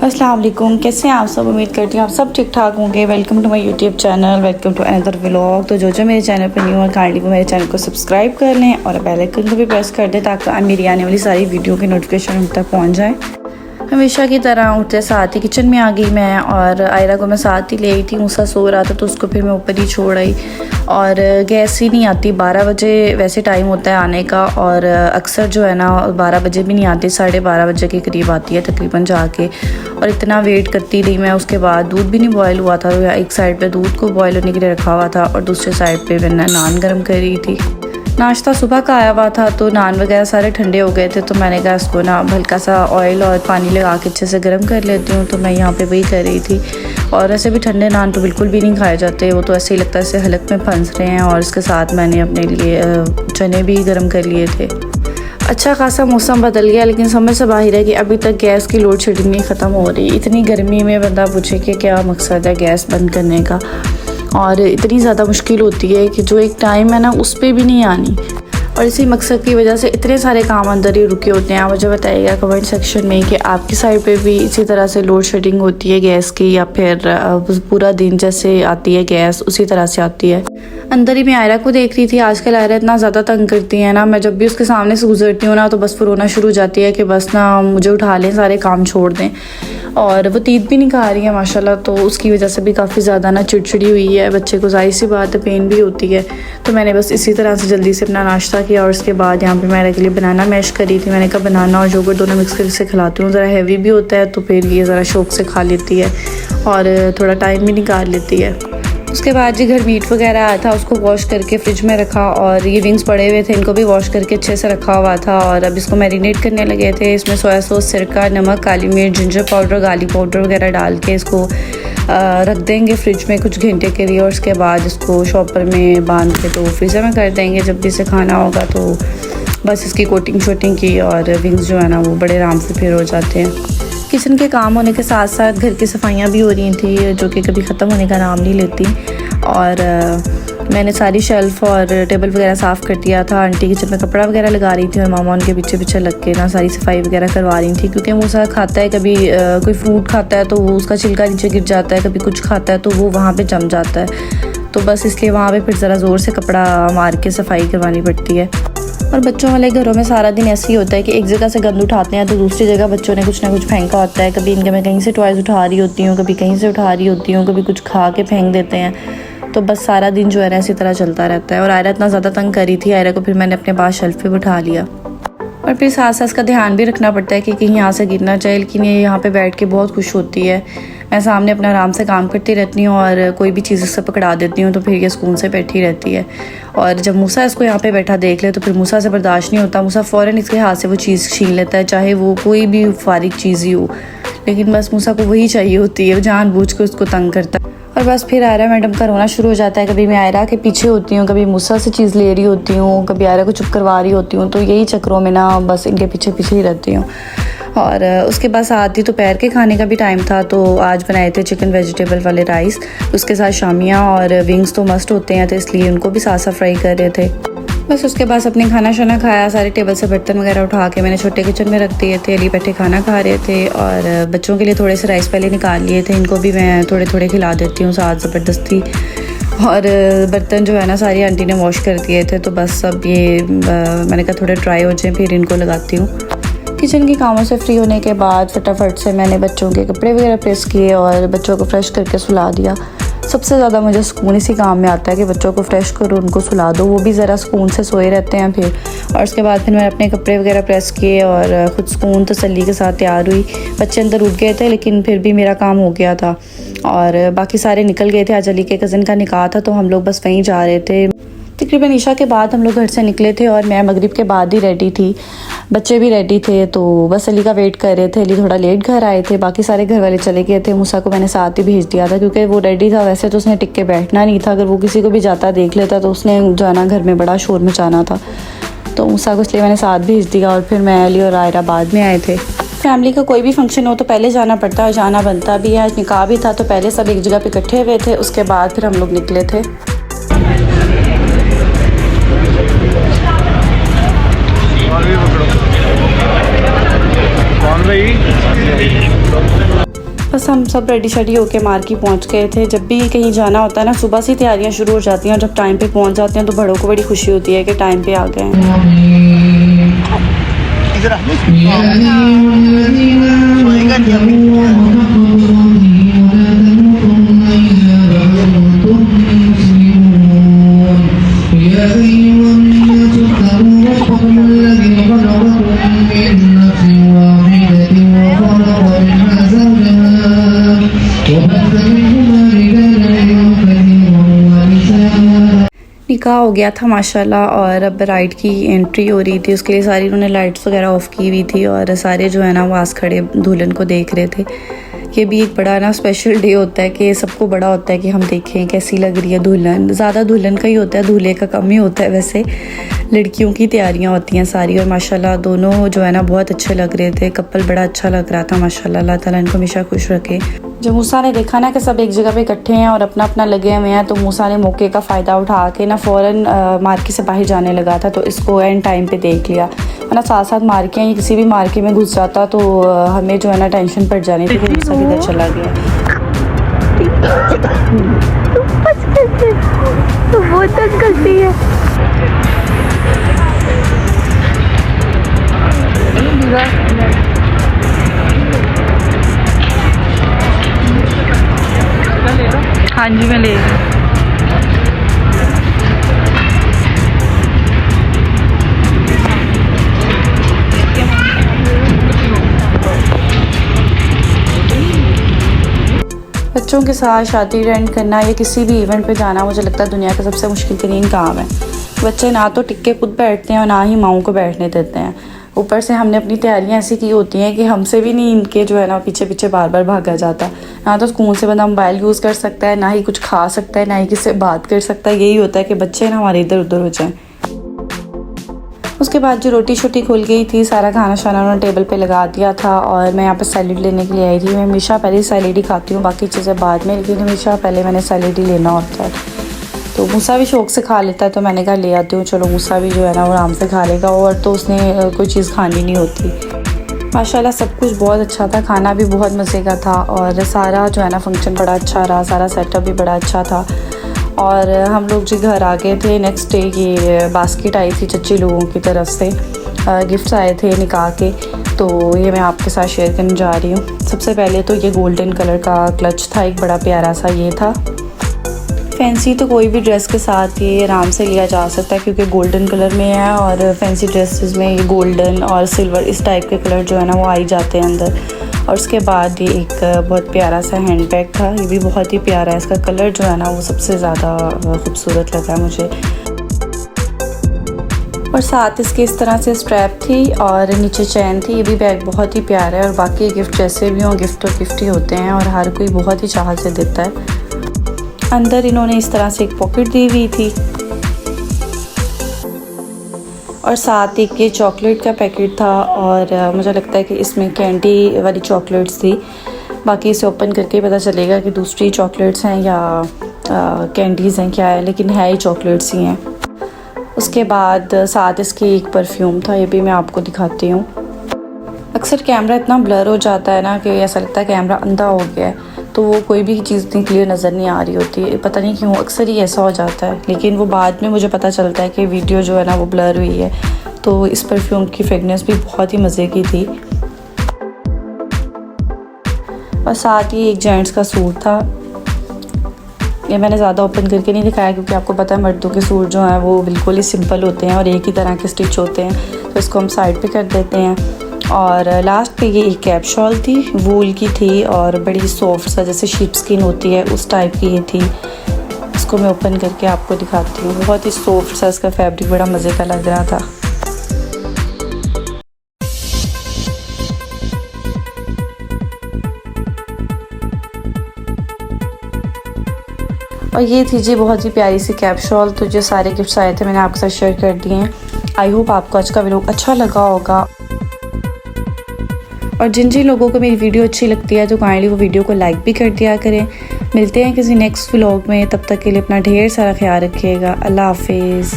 अस्सलाम वालेकुम, कैसे हैं आप सब। उम्मीद करती हूँ आप सब ठीक ठाक होंगे। Welcome to my YouTube channel, welcome to another vlog. तो जो मेरे चैनल पर न्यू है काइंडली वो मेरे चैनल को सब्सक्राइब कर लें और बेल आइकन को भी प्रेस कर दें ताकि मेरी आने वाली सारी वीडियो की नोटिफिकेशन उन तक पहुँच जाए। हमेशा की तरह उठते साथ ही किचन में आ गई मैं, और आयरा को मैं साथ ही ले आई थी। मूसा सो रहा था तो उसको फिर मैं ऊपर ही छोड़ आई। और गैस ही नहीं आती, 12 बजे वैसे टाइम होता है आने का, और अक्सर जो है ना 12 बजे भी नहीं आती, 12:30 बजे के करीब आती है तकरीबन जाके। और इतना वेट करती रही मैं। उसके बाद दूध भी नहीं बॉयल हुआ था, एक साइड पे दूध को बॉयल होने के लिए रखा हुआ था और दूसरे साइड पे मैंने नान गर्म कर रही थी। नाश्ता सुबह का आया हुआ था तो नान वगैरह सारे ठंडे हो गए थे, तो मैंने कहा इसको ना हल्का सा ऑयल और पानी लगा के अच्छे से गर्म कर लेती हूँ। तो मैं यहाँ पे वही कर रही थी। और ऐसे भी ठंडे नान तो बिल्कुल भी नहीं खाए जाते, वो तो ऐसे ही लगता है जैसे हलक में फंस रहे हैं। और इसके साथ मैंने अपने लिए चने भी गर्म कर लिए थे। अच्छा खासा मौसम बदल गया, लेकिन समझ से बाहर है कि अभी तक गैस की लोड शेडिंग नहीं ख़त्म हो रही। इतनी गर्मी में बंदा पूछे कि क्या मकसद है गैस बंद करने का, और इतनी ज़्यादा मुश्किल होती है कि जो एक टाइम है ना उस पर भी नहीं आनी। और इसी मकसद की वजह से इतने सारे काम अंदर ही रुके होते हैं। आप मुझे बताइएगा कमेंट सेक्शन में कि आपकी साइड पे भी इसी तरह से लोड शेडिंग होती है गैस की, या फिर पूरा दिन जैसे आती है गैस उसी तरह से आती है। अंदर ही मैं आयरा को देख रही थी। आजकल आयरा इतना ज़्यादा तंग करती है ना, मैं जब भी उसके सामने से गुजरती हूँ ना तो बस फिर रोना शुरू हो जाती है कि बस ना मुझे उठा लें, सारे काम छोड़ दें। और वो तीत भी नहीं खा रही है माशाल्लाह, तो उसकी वजह से भी काफ़ी ज़्यादा ना चिड़चिड़ी हुई है। बच्चे को जाहिर सी बात है पेन भी होती है। तो मैंने बस इसी तरह से जल्दी से अपना नाश्ता किया, और उसके बाद यहाँ पे मेरे के लिए बनाना मैश करी थी। मैंने कहा बनाना और योगर्ट दोनों मिक्स करके से खिलाती हूँ, ज़रा हैवी भी होता है तो फिर ये ज़रा शौक से खा लेती है और थोड़ा टाइम भी निकाल लेती है। उसके बाद जी घर मीट वगैरह आया था, उसको वॉश करके फ्रिज में रखा, और ये विंग्स पड़े हुए थे इनको भी वॉश करके अच्छे से रखा हुआ था। और अब इसको मैरिनेट करने लगे थे। इसमें सोया सॉस, सिरका, नमक, काली मिर्च, जिंजर पाउडर, गार्लिक पाउडर वगैरह डाल के इसको रख देंगे फ्रिज में कुछ घंटे के लिए। और उसके बाद इसको शॉपर में बांध के तो फ्रीज़र में कर देंगे। जब भी इसे खाना होगा तो बस इसकी कोटिंग शोटिंग की, और विंग्स जो है ना वो बड़े आराम से फिर हो जाते हैं। किचन के काम होने के साथ साथ घर की सफाइयाँ भी हो रही थी, जो कि कभी ख़त्म होने का नाम नहीं लेती। और मैंने सारी शेल्फ़ और टेबल वगैरह साफ़ कर दिया था। आंटी किचन में कपड़ा वगैरह लगा रही थी और मामा उनके पीछे पीछे लग के ना सारी सफाई वगैरह करवा रही थी। क्योंकि मूसा खाता है, कभी कोई फ्रूट खाता है तो वो उसका छिलका नीचे गिर जाता है, कभी कुछ खाता है तो वो वहाँ पर जम जाता है। तो बस इसलिए वहाँ पर फिर ज़रा ज़ोर से कपड़ा मार के सफाई करवानी पड़ती है। और बच्चों वाले घरों में सारा दिन ऐसे ही होता है कि एक जगह से गंद उठाते हैं तो दूसरी जगह बच्चों ने कुछ ना कुछ फेंका होता है। कभी इनके मैं कहीं से टॉयज़ उठा रही होती हूँ, कभी कहीं से उठा रही होती हूँ, कभी कुछ खा के फेंक देते हैं। तो बस सारा दिन जो है ना इसी तरह चलता रहता है। और आयरा इतना ज़्यादा तंग करी थी, आयरा को फिर मैंने अपने पास शेल्फ पे बिठा लिया। और फिर साथ साथ का ध्यान भी रखना पड़ता है कि कहीं यहाँ से गिरना चाहिए। लेकिन ये यहाँ पे बैठ के बहुत खुश होती है। मैं सामने अपना आराम से काम करती रहती हूँ और कोई भी चीज़ इससे पकड़ा देती हूँ तो फिर ये सुकून से बैठी रहती है। और जब मूसा इसको यहाँ पे बैठा देख ले तो फिर मूसा से बर्दाश्त नहीं होता। मूसा फ़ौरन इसके हाथ से वो चीज़ छीन लेता है, चाहे वो कोई भी फारिग चीज़ ही हो। लेकिन बस मूसा को वही चाहिए होती है, वो जानबूझ के उसको तंग करता है। और बस फिर आयरा मैडम का रोना शुरू हो जाता है। कभी मैं आयरा के पीछे होती हूँ, कभी मूसा से चीज़ ले रही होती हूँ, कभी आयरा को चुप करवा रही होती हूँ। तो यही चक्करों में ना बस इनके पीछे पीछे ही रहती हूँ। और उसके बाद साथ ही दोपहर के खाने का भी टाइम था, तो आज बनाए थे चिकन वेजिटेबल वाले राइस, उसके साथ शामियाँ और विंग्स तो मस्ट होते हैं, तो इसलिए उनको भी साथ साथ फ्राई कर रहे थे। बस उसके बाद अपने खाना शाना खाया, सारे टेबल से बर्तन वगैरह उठा के मैंने छोटे किचन में रख दिए थे। अली बैठे खाना खा रहे थे, और बच्चों के लिए थोड़े से राइस पहले निकाल लिए थे, इनको भी मैं थोड़े थोड़े खिला देती हूँ साथ ज़बरदस्ती। और बर्तन जो है ना सारी आंटी ने वॉश कर दिए थे, तो बस अब ये मैंने कहा थोड़े ड्राई हो जाए फिर इनको लगाती हूँ। किचन के कामों से फ्री होने के बाद फटाफट से मैंने बच्चों के कपड़े वगैरह प्रेस किए और बच्चों को फ्रेश करके सुला दिया। सबसे ज़्यादा मुझे सुकून इसी काम में आता है कि बच्चों को फ्रेश करो, उनको सुला दो, वो भी ज़रा सुकून से सोए रहते हैं फिर। और उसके बाद फिर मैंने अपने कपड़े वगैरह प्रेस किए और ख़ुद सुकून तसल्ली के साथ तैयार हुई। बच्चे अंदर उठ गए थे लेकिन फिर भी मेरा काम हो गया था, और बाकी सारे निकल गए थे। आज अली के कज़न का निकाह था तो हम लोग बस वहीं जा रहे थे। तकरीबन ईशा के बाद हम लोग घर से निकले थे और मैं मगरिब के बाद ही रेडी थी, बच्चे भी रेडी थे, तो बस अली का वेट कर रहे थे। अली थोड़ा लेट घर आए थे, बाकी सारे घर वाले चले गए थे। मूसा को मैंने साथ ही भेज दिया था क्योंकि वो रेडी था। वैसे तो उसने टिक के बैठना नहीं था, अगर वो किसी को भी जाता देख लेता तो उसने जो है ना घर में बड़ा शोर मचाना था। तो मूसा को इसलिए मैंने साथ भेज दिया, और फिर मैं, अली और आयरा बाद में आए थे। फैमिली का कोई भी फंक्शन हो तो पहले जाना पड़ता है, जाना बनता भी है। आज निकाह भी था तो पहले सब एक जगह पे इकट्ठे हुए थे, उसके बाद फिर हम लोग निकले थे। कौन भाई? बस हम सब रेडी शेडी होके मार्केट पहुंच गए थे। जब भी कहीं जाना होता है ना, सुबह से तैयारियां शुरू हो जाती हैं और जब टाइम पे पहुंच जाते हैं तो बड़ों को बड़ी खुशी होती है कि टाइम पे आ गए हैं। निकाह हो गया था माशाल्लाह और अब ब्राइड की एंट्री हो रही थी। उसके लिए सारी उन्होंने लाइट्स वगैरह ऑफ़ की हुई थी और सारे जो है ना वो आस खड़े दुल्हन को देख रहे थे। ये भी एक बड़ा ना स्पेशल डे होता है कि सबको बड़ा होता है कि हम देखें कैसी लग रही है दुल्हन। ज़्यादा दुल्हन का ही होता है, दूल्हे का कम ही होता है। वैसे लड़कियों की तैयारियां होती हैं सारी। और माशाल्लाह दोनों जो है ना बहुत अच्छे लग रहे थे। कपल बड़ा अच्छा लग रहा था माशाल्लाह। अल्लाह ताला इनको हमेशा खुश रखे। जब मूसा ने देखा ना कि सब एक जगह पे इकट्ठे हैं और अपना अपना लगे हुए हैं, तो मूसा ने मौके का फ़ायदा उठा के ना फ़ौरन मार्केट से बाहर जाने लगा था। तो इसको एंड टाइम पे देख लिया, वरना साथ साथ मार्केट या किसी भी मार्केट में घुस जाता तो हमें जो है ना टेंशन पड़ जानी थी। फिर मूसा किधर चला गया। तो बहुत तंग करती है। हाँ जी मैं ले रही। बच्चों के साथ शादी अटेंड करना या किसी भी इवेंट पे जाना मुझे लगता है दुनिया का सबसे मुश्किल तरीन काम है। बच्चे ना तो टिक के खुद बैठते हैं और ना ही माओं को बैठने देते हैं। ऊपर से हमने अपनी तैयारियां ऐसी की होती हैं कि हमसे भी नहीं इनके जो है ना पीछे पीछे बार बार भागा जाता। ना तो स्कूल से बंदा मोबाइल यूज़ कर सकता है, ना ही कुछ खा सकता है, ना ही किसी से बात कर सकता है। यही होता है कि बच्चे ना हमारे इधर उधर हो जाएं। उसके बाद जो रोटी शोटी खुल गई थी, सारा खाना शाना उन्होंने टेबल पे लगा दिया था और मैं यहाँ पर सैलेड लेने के लिए आई थी। मैं हमेशा पहले सैलेड ही खाती हूँ, बाकी चीज़ें बाद में, लेकिन हमेशा पहले मैंने सैलेड ही लेना होता है। तो मूसा भी शौक़ से खा लेता है, तो मैंने कहा ले आती हूँ। चलो मूसा भी जो है ना वो आराम से खा लेगा, और तो उसने कोई चीज़ खानी नहीं होती। माशाल्लाह सब कुछ बहुत अच्छा था, खाना भी बहुत मज़े का था और सारा जो है ना फंक्शन बड़ा अच्छा रहा। सारा सेटअप भी बड़ा अच्छा था। और हम लोग जी घर आ गए थे। नेक्स्ट डे ये बास्केट आई थी चच्ची लोगों की तरफ से, गिफ्ट्स आए थे निकाह के, तो ये मैं आपके साथ शेयर करने जा रही हूँ। सबसे पहले तो ये गोल्डन कलर का क्लच था, एक बड़ा प्यारा सा ये था। फैंसी तो कोई भी ड्रेस के साथ ये आराम से लिया जा सकता है क्योंकि गोल्डन कलर में है और फैंसी ड्रेसेस में ये गोल्डन और सिल्वर इस टाइप के कलर जो है ना वो आ ही जाते हैं अंदर। और उसके बाद ये एक बहुत प्यारा सा हैंड बैग था, ये भी बहुत ही प्यारा है। इसका कलर जो है ना वो सबसे ज़्यादा खूबसूरत लगा मुझे। और साथ इसके इस तरह से स्ट्रैप थी और नीचे चैन थी। ये भी बैग बहुत ही प्यारा है। और बाकी गिफ्ट जैसे भी हों, गिफ्ट और गिफ्ट ही होते हैं और हर कोई बहुत ही चाह से देता है। अंदर इन्होंने इस तरह से एक पॉकेट दी हुई थी और साथ एक ये चॉकलेट का पैकेट था और मुझे लगता है कि इसमें कैंडी वाली चॉकलेट्स थी। बाकी इसे ओपन करके पता चलेगा कि दूसरी चॉकलेट्स हैं या कैंडीज़ हैं क्या है, लेकिन है ही चॉकलेट्स ही हैं। उसके बाद साथ इसकी एक परफ्यूम था, ये भी मैं आपको दिखाती हूँ। अक्सर कैमरा इतना ब्लर हो जाता है ना कि ऐसा लगता है कैमरा अंधा हो गया है, तो वो कोई भी चीज़ इतनी क्लियर नज़र नहीं आ रही होती। पता नहीं क्यों अक्सर ही ऐसा हो जाता है, लेकिन वो बाद में मुझे पता चलता है कि वीडियो जो है ना वो ब्लर हुई है। तो इस परफ्यूम की फ्रेगनेंस भी बहुत ही मज़े की थी। और साथ ही एक जेंट्स का सूट था, ये मैंने ज़्यादा ओपन करके नहीं दिखाया क्योंकि आपको पता है मर्दों के सूट जो हैं वो बिल्कुल ही सिंपल होते हैं और एक ही तरह के स्टिच होते हैं, तो इसको हम साइड पे कर देते हैं। और लास्ट पे ये एक कैप शॉल थी, वूल की थी और बड़ी सॉफ्ट सा जैसे शीप स्किन होती है उस टाइप की ये थी। इसको मैं ओपन करके आपको दिखाती हूँ। बहुत ही सॉफ्ट सा इसका फैब्रिक बड़ा मज़े का लग रहा था। और ये थी जी बहुत ही प्यारी सी कैप शॉल। तो जो सारे गिफ्ट्स आए थे मैंने आपके साथ शेयर कर दिए हैं। आई होप आपको आज का व्लॉग अच्छा लगा होगा। और जिन जिन लोगों को मेरी वीडियो अच्छी लगती है तो काइंडली वो वीडियो को लाइक भी कर दिया करें। मिलते हैं किसी नेक्स्ट व्लॉग में, तब तक के लिए अपना ढेर सारा ख्याल रखिएगा। अल्लाह हाफिज़।